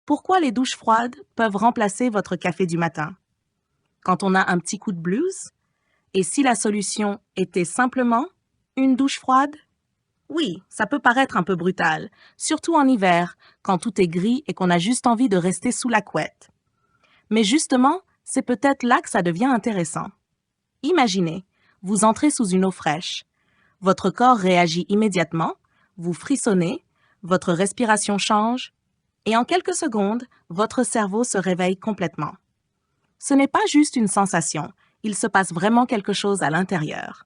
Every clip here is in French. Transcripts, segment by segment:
pourquoi les douches froides peuvent remplacer votre café du matin? Quand on a un petit coup de blues? Et si la solution était simplement une douche froide? Oui, ça peut paraître un peu brutal, surtout en hiver, quand tout est gris et qu'on a juste envie de rester sous la couette. Mais justement, c'est peut-être là que ça devient intéressant. Imaginez, vous entrez sous une eau fraîche. Votre corps réagit immédiatement, vous frissonnez, votre respiration change, et en quelques secondes, votre cerveau se réveille complètement. Ce n'est pas juste une sensation, il se passe vraiment quelque chose à l'intérieur.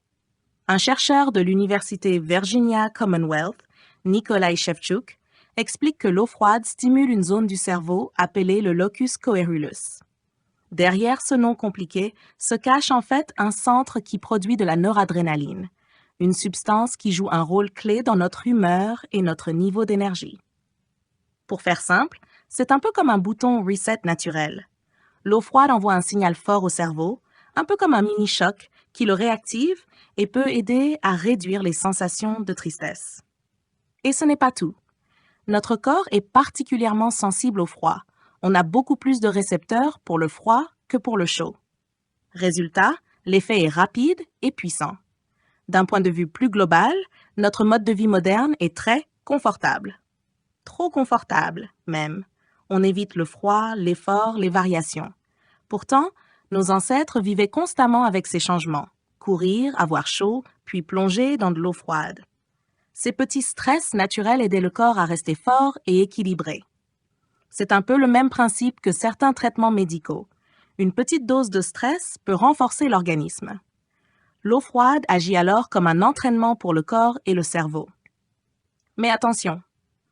Un chercheur de l'Université Virginia Commonwealth, Nikolai Shevchuk, explique que l'eau froide stimule une zone du cerveau appelée le locus coeruleus. Derrière ce nom compliqué se cache en fait un centre qui produit de la noradrénaline, une substance qui joue un rôle clé dans notre humeur et notre niveau d'énergie. Pour faire simple, c'est un peu comme un bouton reset naturel. L'eau froide envoie un signal fort au cerveau, un peu comme un mini-choc qui le réactive et peut aider à réduire les sensations de tristesse. Et ce n'est pas tout. Notre corps est particulièrement sensible au froid. On a beaucoup plus de récepteurs pour le froid que pour le chaud. Résultat, l'effet est rapide et puissant. D'un point de vue plus global, notre mode de vie moderne est très confortable. Trop confortable, même. On évite le froid, l'effort, les variations. Pourtant, nos ancêtres vivaient constamment avec ces changements. Courir, avoir chaud, puis plonger dans de l'eau froide. Ces petits stress naturels aidaient le corps à rester fort et équilibré. C'est un peu le même principe que certains traitements médicaux. Une petite dose de stress peut renforcer l'organisme. L'eau froide agit alors comme un entraînement pour le corps et le cerveau. Mais attention,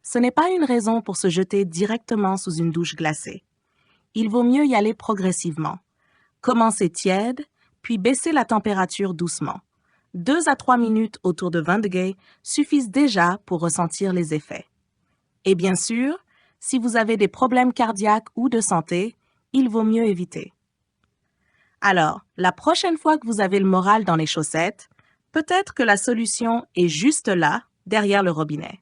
ce n'est pas une raison pour se jeter directement sous une douche glacée. Il vaut mieux y aller progressivement. Commencer tiède, puis baisser la température doucement. 2 à 3 minutes autour de 20 degrés suffisent déjà pour ressentir les effets. Et bien sûr, si vous avez des problèmes cardiaques ou de santé, il vaut mieux éviter. Alors, la prochaine fois que vous avez le moral dans les chaussettes, peut-être que la solution est juste là, derrière le robinet.